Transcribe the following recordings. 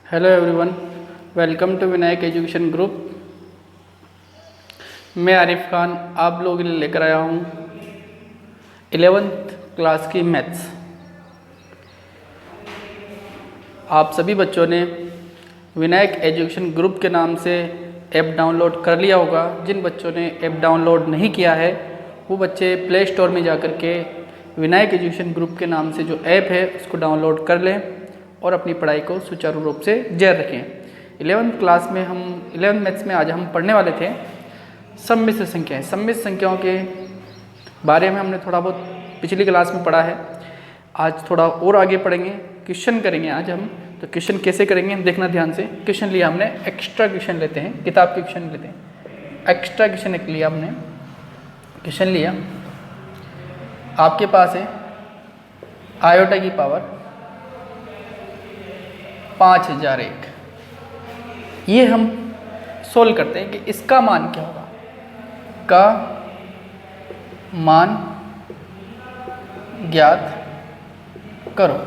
Hello everyone, welcome to Vinayak education group. मैं आरिफ खान आप लोगों के लिए लेकर आया हूँ 11th क्लास की मैथ्स। आप सभी बच्चों ने विनायक एजुकेशन ग्रुप के नाम से ऐप डाउनलोड कर लिया होगा। जिन बच्चों ने ऐप डाउनलोड नहीं किया है वो बच्चे प्ले स्टोर में जा कर के विनायक एजुकेशन ग्रुप के नाम से जो ऐप है उसको डाउनलोड कर लें और अपनी पढ़ाई को सुचारू रूप से जारी रखें। 11th क्लास में हम 11th मैथ्स में आज हम पढ़ने वाले थे सम्मिश्र संख्याएं। सम्मिश्र संख्याओं के बारे में हमने थोड़ा बहुत पिछली क्लास में पढ़ा है। आज थोड़ा और आगे पढ़ेंगे, क्वेश्चन करेंगे आज हम। तो क्वेश्चन कैसे करेंगे देखना ध्यान से। क्वेश्चन लिया हमने, एक्स्ट्रा क्वेश्चन लेते हैं, किताब के क्वेश्चन लेते हैं। एक्स्ट्रा क्वेश्चन एक लिया हमने, क्वेश्चन लिया। आपके पास है आयोटा की पावर 5001। ये हम सोल्व करते हैं कि इसका मान क्या होगा। का मान ज्ञात करो।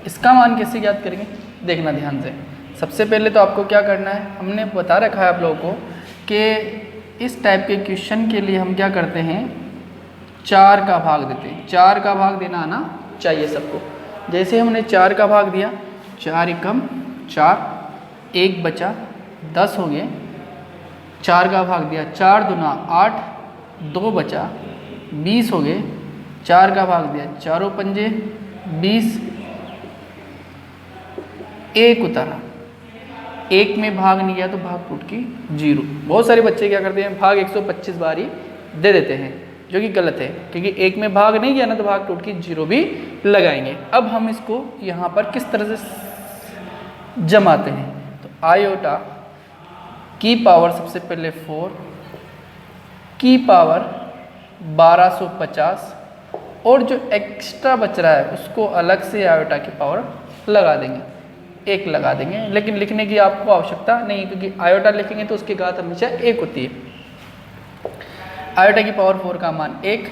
इसका मान कैसे ज्ञात करेंगे देखना ध्यान से। सबसे पहले तो आपको क्या करना है, हमने बता रखा है आप लोगों को कि इस टाइप के क्वेश्चन के लिए हम क्या करते हैं, 4 का भाग देते हैं। 4 का भाग देना आना चाहिए सबको। जैसे हमने 4 का भाग दिया, 4 एकम 4, 1 बचा 10 हो गए। 4 का भाग दिया, 4 दूना 8, 2 बचा 20 हो गए। 4 का भाग दिया, 4 पंजे 20, 1 उतारा। 1 में भाग नहीं गया तो भाग टूट की 0। बहुत सारे बच्चे क्या करते हैं, भाग 125 बार ही दे देते हैं, जो कि गलत है, क्योंकि 1 में भाग नहीं गया ना तो भाग टूट की 0 भी लगाएंगे। अब हम इसको यहाँ पर किस तरह से जमाते हैं, तो आयोटा की पावर सबसे पहले 4 की पावर 1250 और जो एक्स्ट्रा बच रहा है उसको अलग से आयोटा की पावर लगा देंगे, 1 लगा देंगे। लेकिन लिखने की आपको आवश्यकता नहीं, क्योंकि आयोटा लिखेंगे तो उसकी घात हमेशा 1 होती है। आयोटा की पावर 4 का मान 1,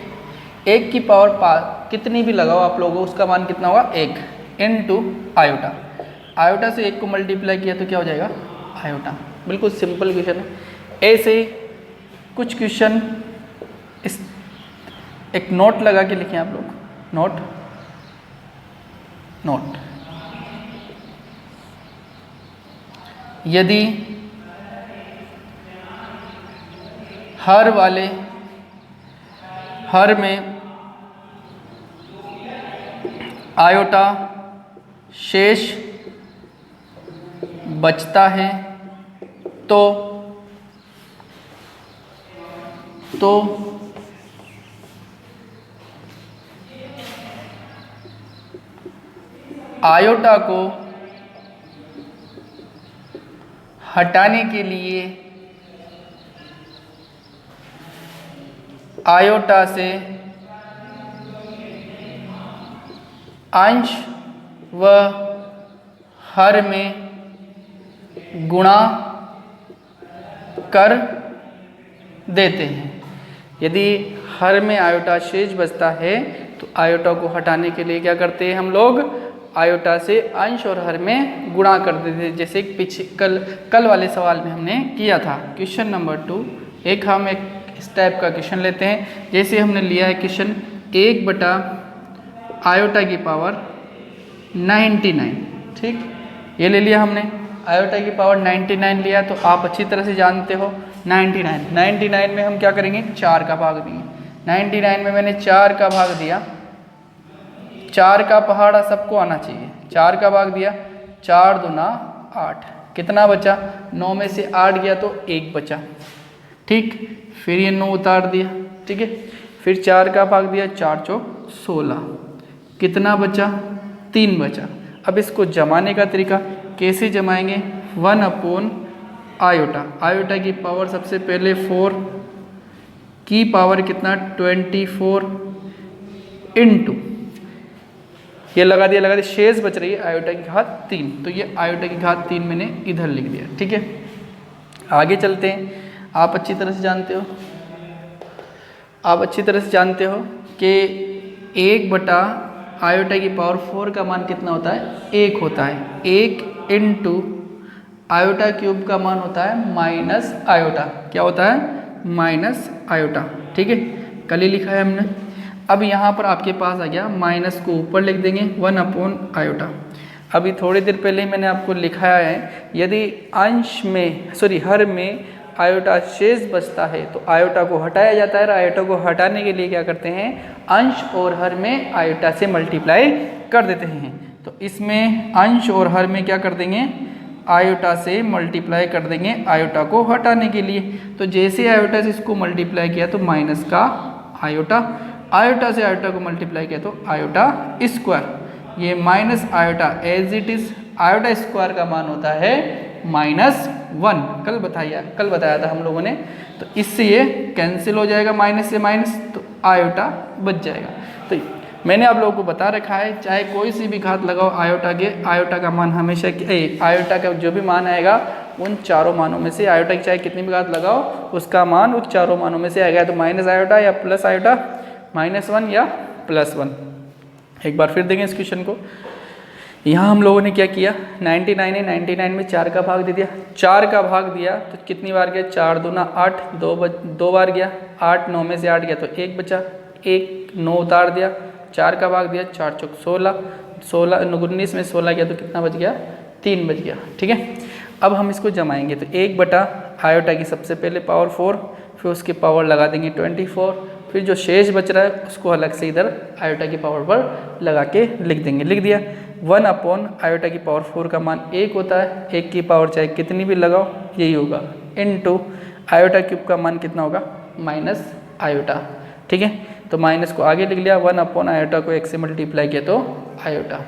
1 की पावर कितनी भी लगाओ आप लोगों, उसका मान कितना होगा 1 इंटू आयोटा। आयोटा से 1 को मल्टीप्लाई किया तो क्या हो जाएगा आयोटा। बिल्कुल सिंपल क्वेश्चन है। ऐसे कुछ क्वेश्चन इस एक नोट लगा के लिखें आप लोग, नोट नोट। यदि हर में आयोटा शेष बचता है तो आयोटा को हटाने के लिए आयोटा से अंश व हर में गुणा कर देते हैं। यदि हर में आयोटा शेष बचता है तो आयोटा को हटाने के लिए क्या करते हैं हम लोग, आयोटा से अंश और हर में गुणा कर देते हैं। जैसे पीछे कल वाले सवाल में हमने किया था, क्वेश्चन नंबर 2। हम एक इस टाइप का क्वेश्चन लेते हैं। जैसे हमने लिया है क्वेश्चन 1 बटा आयोटा की पावर 99, ठीक, ये ले लिया हमने। आयोटा की पावर 99 लिया तो आप अच्छी तरह से जानते हो 99 में हम क्या करेंगे, 4 का भाग देंगे। 99 में मैंने 4 का भाग दिया, 4 का पहाड़ा सबको आना चाहिए। 4 का भाग दिया, 4 दूना 8, कितना बचा, 9 में से 8 गया तो 1 बचा, ठीक। फिर ये 9 उतार दिया, ठीक है। फिर 4 का भाग दिया, 4 चौक 16, कितना बचा, 3 बचा। अब इसको जमाने का तरीका कैसे जमाएंगे, 1 अपॉन आयोटा। आयोटा की पावर सबसे पहले 4 की पावर कितना 24 इंटू, ये लगा दिया, शेष बच रही है आयोटा की घात 3, तो ये आयोटा की घात 3 मैंने इधर लिख दिया, ठीक है। आगे चलते हैं। आप अच्छी तरह से जानते हो कि 1 बटा आयोटा की पावर 4 का मान कितना होता है, 1 होता है। 1 इनटू आयोटा क्यूब का मान होता है माइनस आयोटा। क्या होता है? Minus iota. ठीक है, कल ही लिखा है हमने। अब यहाँ पर आपके पास आ गया, माइनस को ऊपर लिख देंगे 1 आयोटा। अभी थोड़ी देर पहले ही मैंने आपको लिखाया है, यदि अंश में हर में आयोटा शेष बचता है तो आयोटा को हटाया जाता है। और आयोटा को हटाने के लिए क्या करते हैं? अंश और हर में आयोटा से मल्टीप्लाई कर देते हैं। तो इसमें अंश और हर में क्या कर देंगे? आयोटा से मल्टीप्लाई कर देंगे आयोटा को हटाने के लिए। तो जैसे आयोटा से इसको मल्टीप्लाई किया तो माइनस का आयोटा, आयोटा से आयोटा को मल्टीप्लाई किया तो आयोटा स्क्वायर। ये minus iota as it is, iota square का मान होता है -1। कल बताया था हम लोगों ने। तो इससे ये कैंसिल हो जाएगा, माइनस से माइनस, तो आयोटा बच जाएगा। तो मैंने आप लोगों को बता रखा है, चाहे कोई सी भी घात लगाओ आयोटा के, आयोटा का मान हमेशा आयोटा का जो भी मान आएगा उन चारों मानों में से, आयोटा की चाहे कितनी भी घात लगाओ उसका मान उस चारों मानों में से आएगा। तो माइनस आयोटा या प्लस आयोटा, -1 या +1। एक बार फिर देंगे इस क्वेश्चन को। यहाँ हम लोगों ने क्या किया? 99 है, 99 में 4 का भाग दे दिया। 4 का भाग दिया तो कितनी बार गया? 4 दूना 8, 2 बार गया। 8 9 में से 8 गया तो 1 बचा, 1 9 उतार दिया। 4 का भाग दिया, 4 चौक 16, 16 19 में 16 गया तो कितना बच गया? 3 बच गया। ठीक है, अब हम इसको जमाएंगे तो 1 बटा आयोटा की सबसे पहले पावर 4, फिर उसकी पावर लगा देंगे 24, फिर जो शेष बच रहा है उसको अलग से इधर आयोटा की पावर पर लगा के लिख देंगे। लिख दिया। 1 आयोटा की पावर 4 का मान 1 होता है। 1 की पावर चाहे कितनी भी लगाओ यही होगा, इनटू आयोटा क्यूब का मान कितना होगा? Minus iota. ठीक है, तो माइनस को आगे लिख लिया, 1 आयोटा को 1 से मल्टीप्लाई किया तो आयोटा।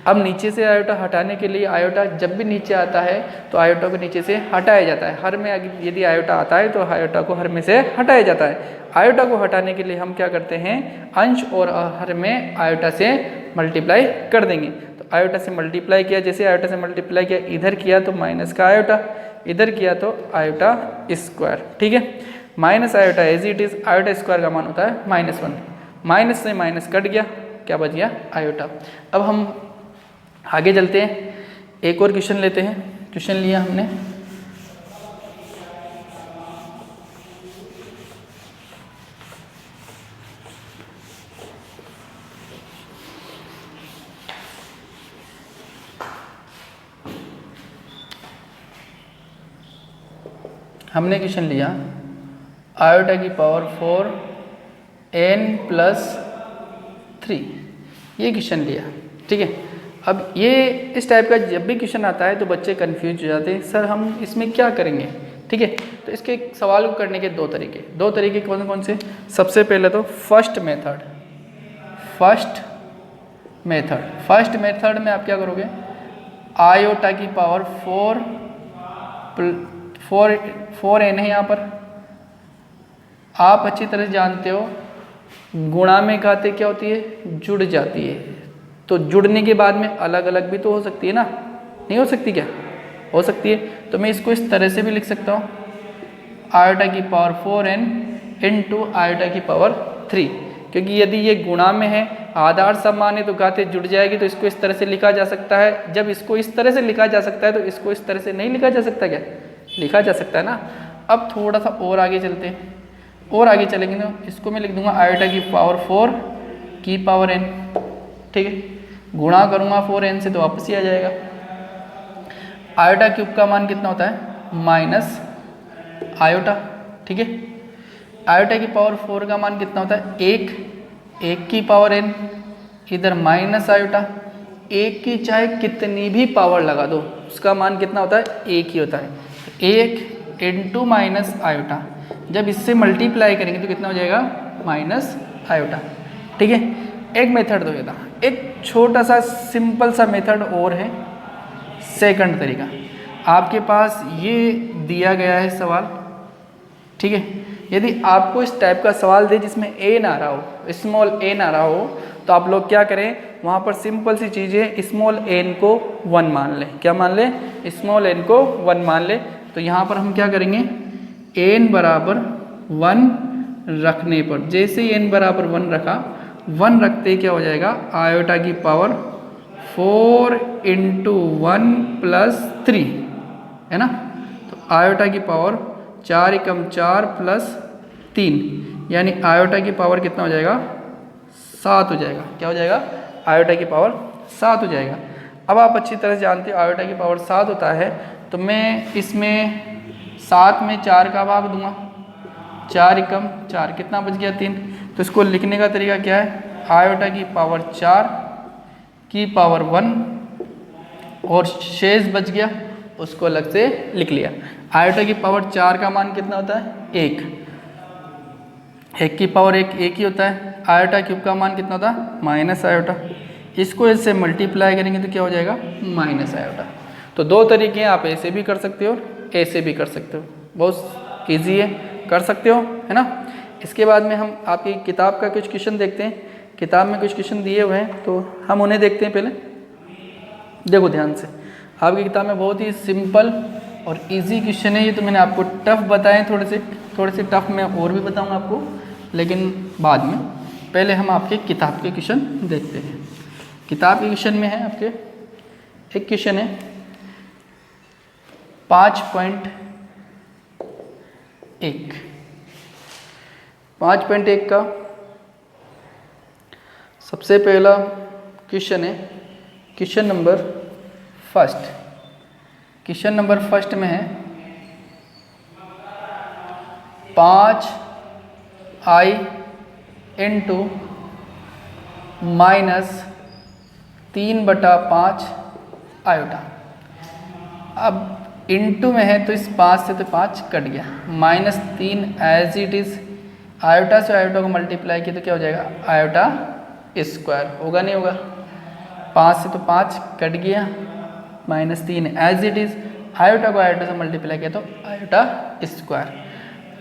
अब नीचे से आयोटा हटाने के लिए, आयोटा जब भी नीचे आता है तो आयोटा को नीचे से हटाया जाता है। हर में यदि आयोटा आता है तो आयोटा को हर में से हटाया जाता है। आयोटा को हटाने के लिए हम क्या करते हैं? अंश और हर में आयोटा से मल्टीप्लाई कर देंगे। तो आयोटा से मल्टीप्लाई किया, जैसे आयोटा से मल्टीप्लाई किया इधर किया तो माइनस का आयोटा, इधर किया तो आयोटा स्क्वायर। ठीक है, minus iota as it is, iota square का मान होता है -1। माइनस से माइनस कट गया, क्या बच गया? आयोटा। अब हम आगे चलते हैं, एक और क्वेश्चन लेते हैं। क्वेश्चन लिया हमने, क्वेश्चन लिया आयोटा की पावर 4 n+3, ये क्वेश्चन लिया। ठीक है, अब ये इस टाइप का जब भी क्वेश्चन आता है तो बच्चे कंफ्यूज हो जाते हैं, सर हम इसमें क्या करेंगे। ठीक है, तो इसके सवाल को करने के दो तरीके कौन कौन से? सबसे पहले तो फर्स्ट मेथड में आप क्या करोगे? आयोटा की पावर 4n है यहाँ पर, आप अच्छी तरह जानते हो गुणा में घातें क्या होती है? जुड़ जाती है। तो जुड़ने के बाद में अलग अलग भी तो हो सकती है ना, नहीं हो सकती क्या? हो सकती है। तो मैं इसको इस तरह से भी लिख सकता हूँ, आयोटा की पावर 4n इनटू आयोटा की पावर 3, क्योंकि यदि ये गुणा में है, आधार समान है तो घातें जुड़ जाएगी। तो इसको इस तरह से लिखा जा सकता है। जब इसको इस तरह से लिखा जा सकता है तो इसको इस तरह से नहीं लिखा जा सकता क्या? लिखा जा सकता है ना। अब थोड़ा सा और आगे चलते हैं, और आगे चलेंगे तो इसको मैं लिख दूंगा आयोटा की पावर 4 की पावर n। ठीक है, गुणा करूंगा 4n से तो वापस ही आ जाएगा। आयोटा क्यूब का मान कितना होता है? Minus iota. ठीक है, आयोटा की पावर 4 का मान कितना होता है? 1 की पावर n, इधर माइनस आयोटा। 1 की चाहे कितनी भी पावर लगा दो उसका मान कितना होता है? 1 ही होता है। 1 इंटू माइनस आयोटा, जब इससे मल्टीप्लाई करेंगे तो कितना हो जाएगा? Minus iota. ठीक है, एक मेथड तो ये था। एक छोटा सा सिंपल सा मेथड और है, सेकंड तरीका। आपके पास ये दिया गया है सवाल। ठीक है, यदि आपको इस टाइप का सवाल दे जिसमें n आ रहा हो, स्मॉल n आ रहा हो, तो आप लोग क्या करें? वहाँ पर सिंपल सी चीज़ है, स्मॉल n को 1 मान लें। क्या मान लें? स्मॉल n को 1 मान लें। तो यहाँ पर हम क्या करेंगे? n बराबर 1 रखने पर, जैसे ही n बराबर 1 रखा, 1 रखते क्या हो जाएगा? आयोटा की पावर 4 इंटू 1 प्लस 3 है ना। तो आयोटा की पावर 4 एकम 4 प्लस 3 यानी आयोटा की पावर कितना हो जाएगा 7 हो जाएगा। क्या हो जाएगा आयोटा की पावर 7 हो जाएगा। अब आप अच्छी तरह से जानते हो आयोटा की पावर 7 होता है, तो मैं इसमें 7 में 4 का भाग दूंगा, 4 एकम 4 कितना बच गया 3। तो इसको लिखने का तरीका क्या है, आयोटा की पावर 4 की पावर 1 और शेष बच गया उसको अलग से लिख लिया। आयोटा की पावर 4 का मान कितना होता है 1, 1 की पावर 1 1 ही होता है। आयोटा क्यूब का मान कितना होता है माइनस आयोटा, इसको इससे मल्टीप्लाई करेंगे तो क्या हो जाएगा माइनस आयोटा। तो दो तरीके हैं, आप ऐसे भी कर सकते हो ऐसे भी कर सकते हो, बहुत ईजी है, कर सकते हो है ना। इसके बाद में हम आपकी किताब का कुछ क्वेश्चन देखते हैं। किताब में कुछ क्वेश्चन दिए हुए हैं तो हम उन्हें देखते हैं। पहले देखो ध्यान से, आपकी किताब में बहुत ही सिंपल और इजी क्वेश्चन है ये। तो मैंने आपको टफ बताए, थोड़े से टफ मैं और भी बताऊंगा आपको, लेकिन बाद में। पहले हम आपके किताब के क्वेश्चन देखते हैं। किताब के क्वेश्चन में है आपके एक क्वेश्चन है 5.1 का सबसे पहला क्वेश्चन है question number first. Question number first में है 5i इंटू -3/5 आयोटा। अब इंटू में है तो इस 5 से तो 5 कट गया, -3 एज इट इज़, आयोटा से आयोटा को मल्टीप्लाई किया तो क्या हो जाएगा आयोटा स्क्वायर, होगा नहीं होगा। 5 से तो 5 कट गया, -3 एज इट इज़, आयोटा को आयोटा से मल्टीप्लाई किया तो iota square,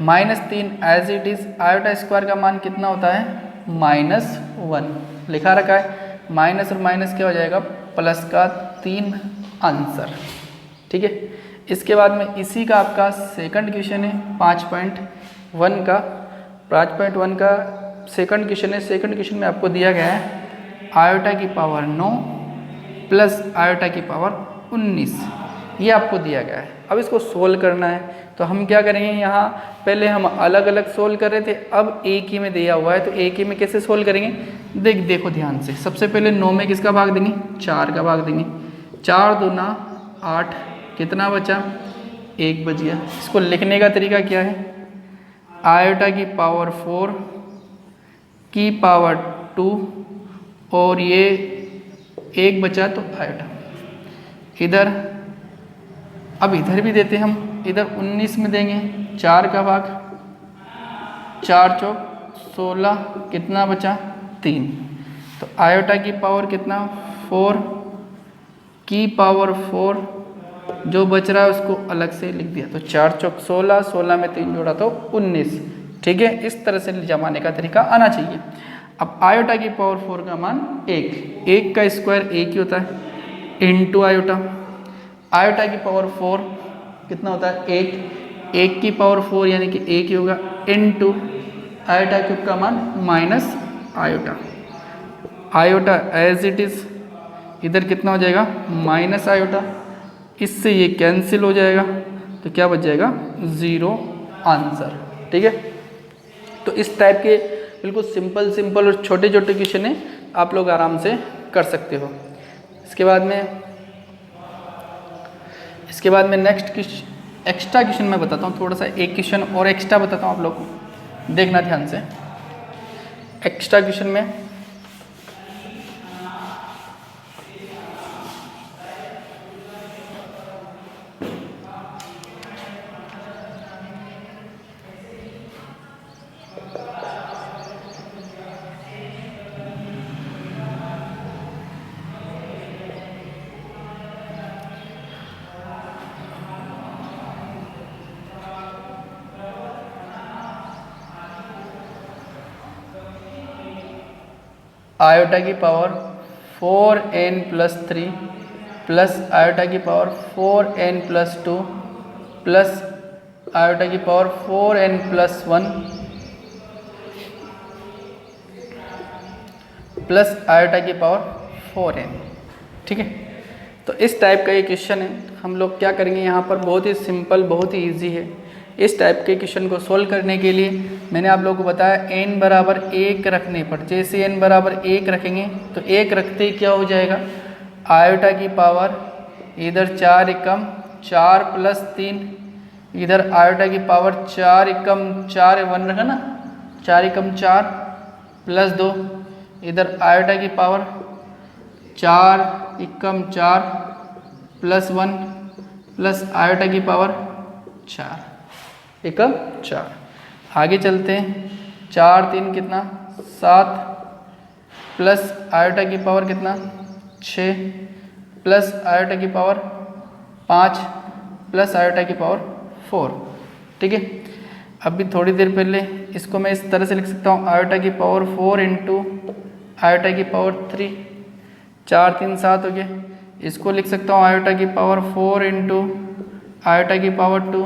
-3 as it is, iota square का मान कितना होता है -1 लिखा रखा है। माइनस और माइनस क्या हो जाएगा प्लस का 3 आंसर, ठीक है। इसके बाद में इसी का आपका सेकंड क्वेश्चन है 5.1 का। 5.1 का सेकंड क्वेश्चन है। सेकंड क्वेश्चन में आपको दिया गया है आयोटा की पावर 9 प्लस आयोटा की पावर 19, ये आपको दिया गया है। अब इसको सोल्व करना है तो हम क्या करेंगे, यहाँ पहले हम अलग अलग सोल्व कर रहे थे, अब एक ही में दिया हुआ है तो एक ही में कैसे सोल्व करेंगे देखो ध्यान से। सबसे पहले 9 में किसका भाग देंगे 4 का भाग देंगे, 4 दूना 8, कितना बचा 1 बच गया। इसको लिखने का तरीका क्या है, आयोटा की पावर 4 की पावर 2 और ये 1 बचा तो आयोटा इधर, अब इधर भी देते हम, इधर 19 में देंगे 4 का भाग, 4 चौक 16, कितना बचा 3, तो आयोटा की पावर कितना 4 की पावर 4, जो बच रहा है उसको अलग से लिख दिया, तो 4 चौक 16, 16 में 3 जोड़ा तो 19, ठीक है। इस तरह से जमाने का तरीका आना चाहिए। अब आयोटा की पावर 4 का मान 1 का स्क्वायर 1 ही होता है, इंटू आयोटा, आयोटा की पावर 4 कितना होता है 1 की पावर 4 यानी कि 1 ही होगा, इनटू आयोटा क्यूब का मान minus iota, iota as it is, इधर कितना हो जाएगा माइनस आयोटा, इससे ये कैंसिल हो जाएगा तो क्या बच जाएगा 0 आंसर, ठीक है। तो इस टाइप के बिल्कुल सिंपल और छोटे छोटे क्वेश्चन है, आप लोग आराम से कर सकते हो। इसके बाद में नेक्स्ट एक्स्ट्रा क्वेश्चन मैं बताता हूँ, थोड़ा सा एक क्वेश्चन और एक्स्ट्रा बताता हूँ, आप लोग को देखना ध्यान से। एक्स्ट्रा क्वेश्चन में आयोटा की power 4n plus 3 plus iota की power 4n plus 2 plus iota की power 4n plus 1 plus iota की पावर 4n, ठीक है। तो इस टाइप का ये क्वेश्चन है। हम लोग क्या करेंगे यहाँ पर, बहुत ही सिंपल, बहुत ही ईजी है। इस टाइप के क्वेश्चन को सोल्व करने के लिए मैंने आप लोगों को बताया n बराबर 1 रखने पर, जैसे n बराबर 1 रखेंगे तो 1 रखते ही क्या हो जाएगा, आयोटा की पावर इधर 4 एकम 4 प्लस 3, इधर आयोटा की पावर 4 एकम 4 1 रखा ना, 4 एकम 4 प्लस 2, इधर आयोटा की पावर 4 एकम 4 प्लस 1 प्लस आयोटा की पावर 4 एकम 4। आगे चलते हैं, 4 3 कितना 7 प्लस आयोटा की पावर कितना 6 प्लस आयोटा की पावर 5 प्लस आयोटा की पावर 4। ठीक है। अभी थोड़ी देर पहले इसको मैं इस तरह से लिख सकता हूँ, आयोटा की पावर 4 इंटू आयोटा की पावर 3, 4 3 7 हो गया। इसको लिख सकता हूँ आयोटा की पावर 4 इंटू आयोटा की पावर 2,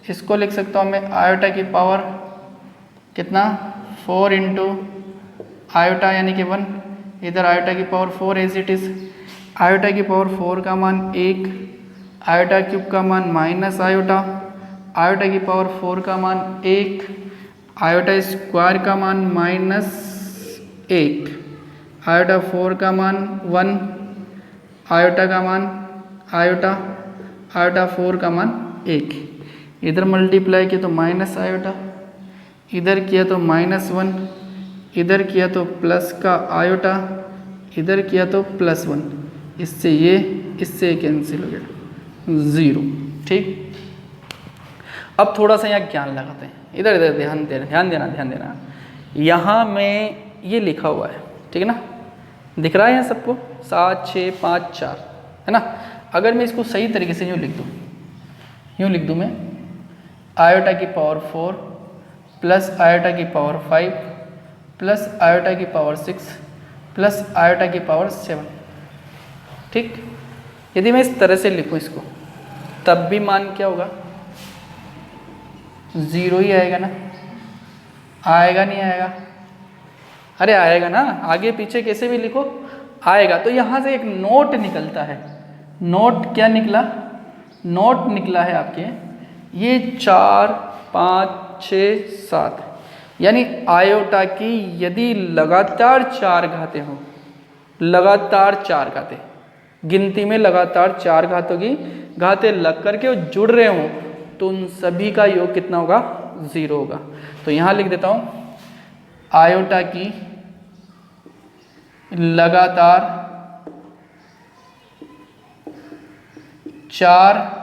इसको लिख सकता हूँ मैं आयोटा की पावर कितना 4 इंटू आयोटा यानी कि 1, इधर आयोटा की power 4 as it is. Iota की पावर 4 का मान 1, आयोटा क्यूब का मान माइनस आयोटा, आयोटा की पावर 4 का मान 1, आयोटा स्क्वायर का मान माइनस 1, आयोटा 4 का मान 1, आयोटा का मान आयोटा, आयोटा 4 का मान 1। इधर मल्टीप्लाई किया तो माइनस आयोटा, इधर किया तो माइनस 1, इधर किया तो प्लस का आयोटा, इधर किया तो प्लस 1। इससे इससे कैंसिल हो गया 0। ठीक। अब थोड़ा सा यहाँ ज्ञान लगाते हैं, इधर इधर ध्यान देना। यहाँ में ये लिखा हुआ है, ठीक है ना, दिख रहा है यहाँ सबको 7 6 5 4 है ना। अगर मैं इसको सही तरीके से यूँ लिख दूँ मैं, आयोटा की पावर 4 प्लस आयोटा की पावर 5 प्लस आयोटा की पावर 6 प्लस आयोटा की पावर 7। ठीक। यदि मैं इस तरह से लिखूँ इसको, तब भी मान क्या होगा, 0 ही आएगा ना, आएगा नहीं आएगा, अरे आएगा ना, आगे पीछे कैसे भी लिखो आएगा। तो यहाँ से एक नोट निकलता है। नोट क्या निकला, नोट निकला है आपके ये 4 5 6 7, यानी आयोटा की यदि लगातार 4 घातें हों, लगातार 4 घातें, गिनती में लगातार 4 घातों की घातें लग करके जुड़ रहे हों, तो उन सभी का योग कितना होगा, 0 होगा। तो यहाँ लिख देता हूँ, आयोटा की लगातार 4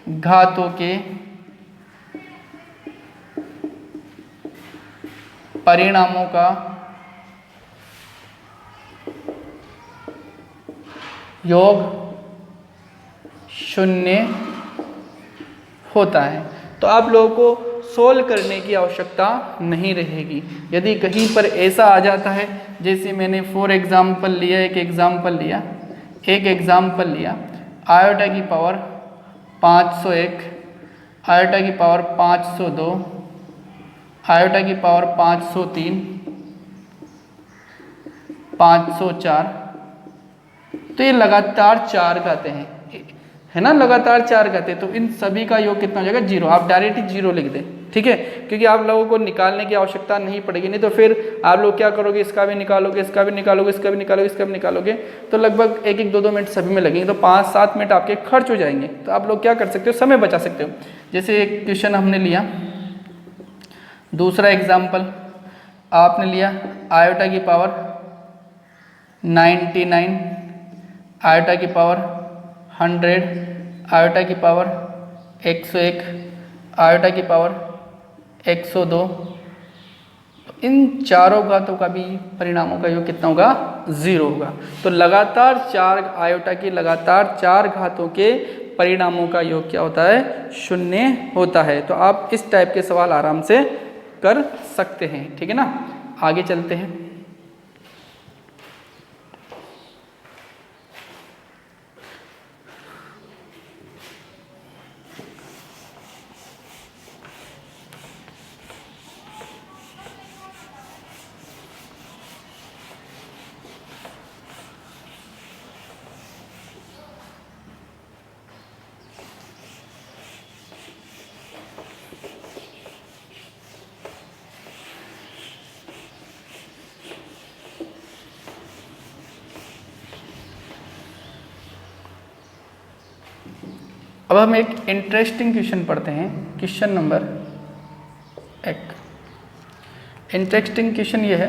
घातों के परिणामों का योग 0 होता है। तो आप लोगों को सोल्व करने की आवश्यकता नहीं रहेगी। यदि कहीं पर ऐसा आ जाता है, जैसे मैंने फॉर एग्जाम्पल लिया, एक एग्जाम्पल लिया, आयोटा की पावर 501, आयोटा की पावर 502, आयोटा की पावर 503, 504, तो ये लगातार 4 घाते हैं, है ना, लगातार 4 घाते। तो इन सभी का योग कितना हो जाएगा, 0। आप डायरेक्ट ही 0 लिख दें, ठीक है, क्योंकि आप लोगों को निकालने की आवश्यकता नहीं पड़ेगी। नहीं तो फिर आप लोग क्या करोगे, इसका भी निकालोगे, इसका भी निकालोगे, इसका भी निकालोगे, इसका भी निकालोगे, तो लगभग 1 1 2 2 मिनट सभी में लगेंगे, तो 5 7 मिनट आपके खर्च हो जाएंगे। तो आप लोग क्या कर सकते हो, समय बचा सकते हो। जैसे एक क्वेश्चन हमने लिया, दूसरा एग्जाम्पल आपने लिया, आयोटा की पावर 99, आयोटा की पावर 100, आयोटा की पावर 101, आयोटा की पावर 102। तो इन चारों घातों का भी परिणामों का योग कितना होगा, 0 होगा। तो लगातार 4 आयोटा की लगातार 4 घातों के परिणामों का योग क्या होता है, 0 होता है। तो आप इस टाइप के सवाल आराम से कर सकते हैं, ठीक है ना। आगे चलते हैं। अब हम एक इंटरेस्टिंग क्वेश्चन पढ़ते हैं, क्वेश्चन नंबर 1। इंटरेस्टिंग क्वेश्चन ये है,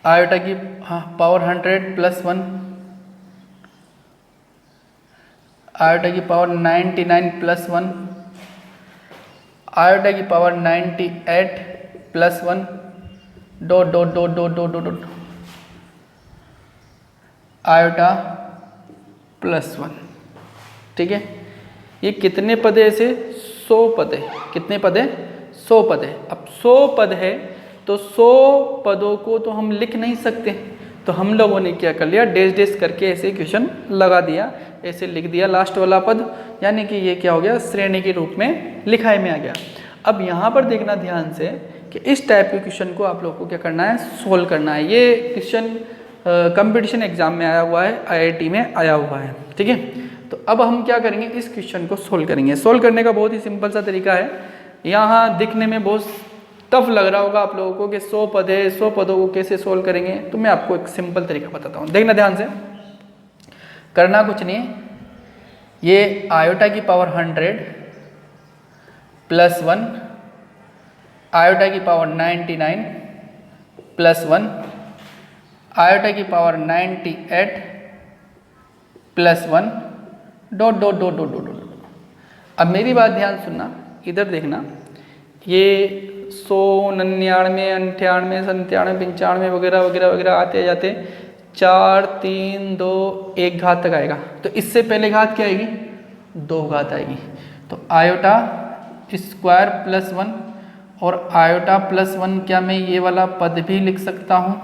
आयोटा की पावर 100 प्लस 1, आयोटा की पावर 99 प्लस 1, आयोटा की power 98 plus 1, dot dot dot dot dot dot dot iota plus 1। ठीक है, ये कितने पद है? ऐसे 100 पद है। कितने पद है? 100 पद है। अब 100 पद है तो 100 पदों को तो हम लिख नहीं सकते, तो हम लोगों ने क्या कर लिया, डैश डैश करके ऐसे क्वेश्चन लगा दिया, ऐसे लिख दिया लास्ट वाला पद, यानी कि ये क्या हो गया, श्रेणी के रूप में लिखाई में आ गया। अब यहाँ पर देखना ध्यान से कि इस टाइप के क्वेश्चन को आप लोगों को क्या करना है, सोल्व करना है। ये क्वेश्चन कंपटीशन एग्जाम में आया हुआ है, IIT में आया हुआ है। ठीक है, तो अब हम क्या करेंगे, इस क्वेश्चन को सोल्व करेंगे। सोल्व करने का बहुत ही सिंपल सा तरीका है। यहाँ दिखने में बहुत टफ लग रहा होगा आप लोगों को कि 100 पद है, 100 पदों को कैसे सोल्व करेंगे, तो मैं आपको एक सिंपल तरीका बताता हूँ। देखना ध्यान से, करना कुछ नहीं है। ये आयोटा की पावर 100 प्लस 1, आयोटा की पावर 99 प्लस 1, आयोटा की power 98 plus 1, dot dot dot dot dot dot. अब मेरी बात ध्यान सुनना, इधर देखना, ये 100, 99, 98, 97, 95 वगैरह वगैरह वगैरह आते जाते 4, 3, 2, 1 घात तक आएगा। तो इससे पहले घात क्या आएगी, 2 घात आएगी। तो आयोटा स्क्वायर प्लस 1 और आयोटा प्लस 1, क्या मैं ये वाला पद भी लिख सकता हूँ?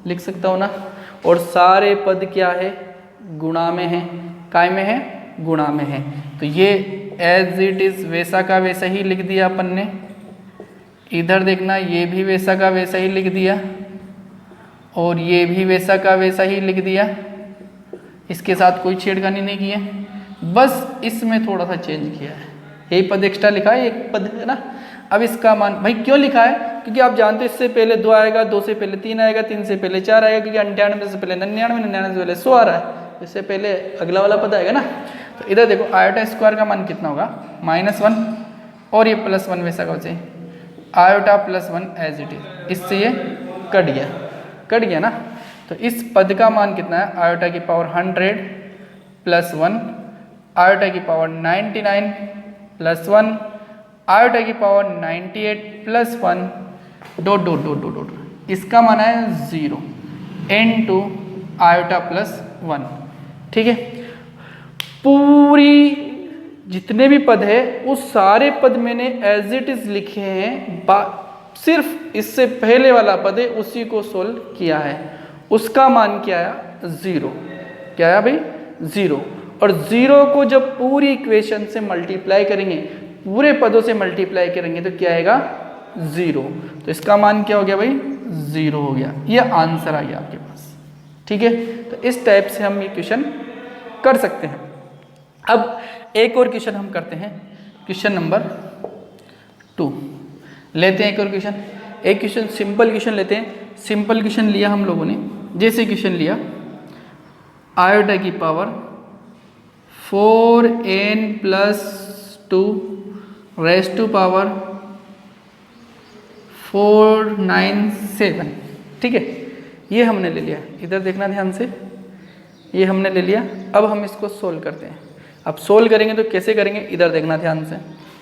लिख सकता हूँ ना। और सारे पद क्या है, गुणा में है। काय में है? गुणा में है। तो ये एज इट इज वैसा का वैसा ही लिख दिया अपन ने। इधर देखना, ये भी वैसा का वैसा ही लिख दिया और ये भी वैसा का वैसा ही लिख दिया। इसके साथ कोई छेड़खानी नहीं की है, बस इसमें थोड़ा सा चेंज किया है। यही पद एक्स्ट्रा लिखा है, एक पद है ना। अब इसका मान भाई क्यों लिखा है, क्योंकि आप जानते हो इससे पहले 2 आएगा, 2 से पहले 3 आएगा, 3 से पहले 4 आएगा, क्योंकि 98 से पहले 99, 99 से पहले 100 आ रहा है, इससे पहले अगला वाला पद आएगा ना। तो इधर देखो, आयोटा स्क्वायर का मान कितना होगा, -1, और ये +1 वैसा का वैसे, आयोटा +1 एज इट इज। इससे ये कट गया ना। तो इस पद का मान कितना है, आयोटा की पावर 100 प्लस 1, आयोटा की पावर 99 प्लस 1, आयोटा की power 98 plus 1, dot dot dot dot dot. इसका मान है 0 इनटू आयोटा प्लस 1। ठीक है, पूरी जितने भी पद है उस सारे पद मैंने एज इट इज लिखे हैं, सिर्फ इससे पहले वाला पद है उसी को सोल्व किया है। उसका मान क्या आया, 0। क्या आया भाई, 0। और 0 को जब पूरी इक्वेशन से मल्टीप्लाई करेंगे, पूरे पदों से मल्टीप्लाई करेंगे, तो क्या आएगा, 0। तो इसका मान क्या हो गया भाई, 0 हो गया। ये आंसर आ गया आपके पास। ठीक है, तो इस टाइप से हम ये क्वेश्चन कर सकते हैं। अब एक और क्वेश्चन हम करते हैं, क्वेश्चन नंबर 2 लेते हैं। एक और क्वेश्चन, एक क्वेश्चन सिंपल क्वेश्चन लेते हैं। सिंपल क्वेश्चन लिया हम लोगों ने, जैसे क्वेश्चन लिया, आयोटा की power 4n plus 2 raise to power 497। ठीक है, ये हमने ले लिया। इधर देखना ध्यान से, ये हमने ले लिया। अब हम इसको सोल्व करते हैं। अब सोल्व करेंगे तो कैसे करेंगे, इधर देखना ध्यान से।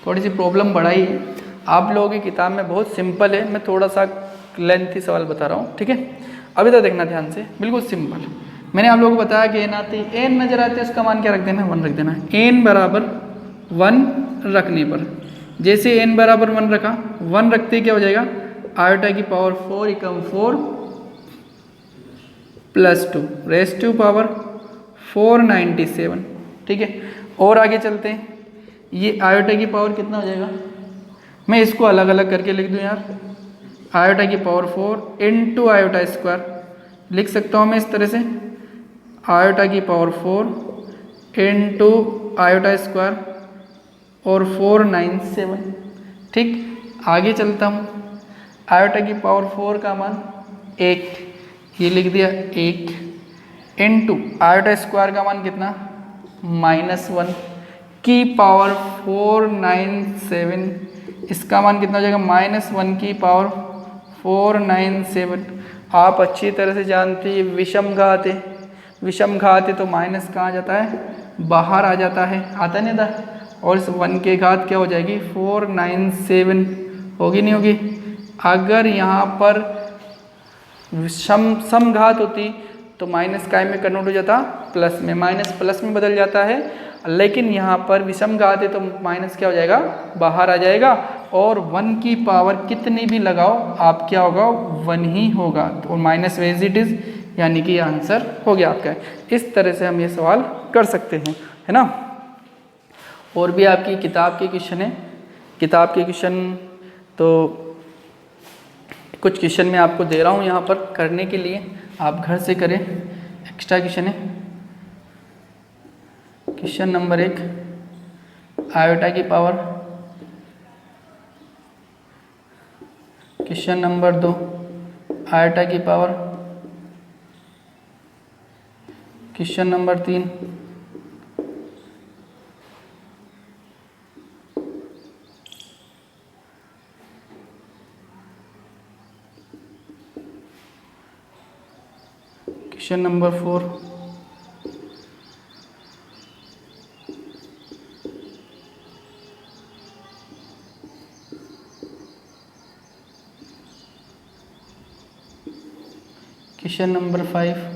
थोड़ी सी प्रॉब्लम बढ़ाई है, आप लोगों की किताब में बहुत सिंपल है, मैं थोड़ा सा लेंथी सवाल बता रहा हूँ। ठीक है, अब इधर देखना ध्यान से, बिल्कुल सिंपल। मैंने आप लोगों को बताया कि n आती है, n नजर आते हैं, उसका मान क्या रख देना, 1 रख देना। n बराबर 1 रखने पर, जैसे n बराबर 1 रखा, 1 रखते क्या हो जाएगा, आयोटा की power 4 Ekam 4 plus 2 raise to power 497। ठीक है, और आगे चलते हैं। ये आयोटा की पावर कितना हो जाएगा, मैं इसको अलग अलग करके लिख दूं यार। आयोटा की पावर 4 इंटू आयोटा स्क्वायर लिख सकता हूँ मैं इस तरह से, आयोटा की पावर 4 इंटू आयोटा स्क्वायर और 497। ठीक, आगे चलता हूँ। आयोटा की पावर 4 का मान 1, ये लिख दिया 1 इंटू आयोटा स्क्वायर का मान कितना -1 की पावर 497, इसका मान कितना हो जाएगा -1 की पावर 497। आप अच्छी तरह से जानते हैं विषम घात है, विषम घात है तो माइनस कहाँ आ जाता है, बाहर आ जाता है, आता नहीं था। और इस 1 के घात क्या हो जाएगी 497, होगी नहीं होगी। अगर यहाँ पर सम घात होती तो माइनस काय में कन्वर्ट हो जाता प्लस में, माइनस प्लस में बदल जाता है। लेकिन यहाँ पर विषम घात है तो माइनस क्या हो जाएगा, बाहर आ जाएगा। और 1 की पावर कितनी भी लगाओ आप क्या होगा 1 ही होगा, तो माइनस एज इट इज, यानी कि आंसर हो गया आपका। इस तरह से हम ये सवाल कर सकते हैं, है ना। और भी आपकी किताब के क्वेश्चन है, किताब के क्वेश्चन तो कुछ क्वेश्चन मैं आपको दे रहा हूँ यहाँ पर करने के लिए, आप घर से करें। एक्स्ट्रा क्वेश्चन है। क्वेश्चन नंबर 1 आयोटा की पावर, क्वेश्चन नंबर 2 आयोटा की power, question number 3 question number 4 question number 5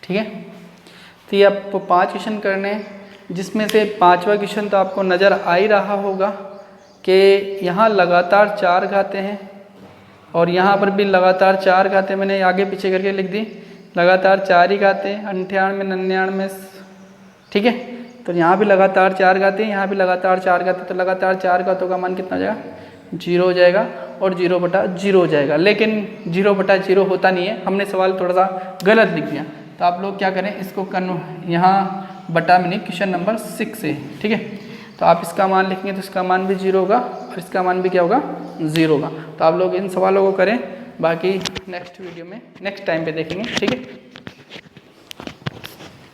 ठीक है। तो ये आपको 5 क्वेश्चन करने हैं, जिसमें से 5वां क्वेश्चन तो आपको नज़र आ ही रहा होगा कि यहाँ लगातार 4 घातें हैं और यहाँ पर भी लगातार 4 घातें, मैंने आगे पीछे करके लिख दी, लगातार 4 ही घातें 98 99, ठीक है। तो यहाँ भी लगातार 4 घातें, यहाँ भी लगातार 4 घातें, तो लगातार 4 घातों का मान कितना हो जाएगा 0 हो जाएगा और 0/0 हो जाएगा। लेकिन 0/0 होता नहीं है, हमने सवाल थोड़ा सा गलत लिख दिया। तो आप लोग क्या करें, इसको यहाँ बटा में नहीं, क्वेश्चन नंबर 6 से, ठीक है। तो आप इसका मान लिखेंगे तो इसका मान भी 0 होगा और इसका मान भी क्या होगा 0 होगा। तो आप लोग इन सवालों को करें, बाकी नेक्स्ट वीडियो में नेक्स्ट टाइम पे देखेंगे, ठीक है।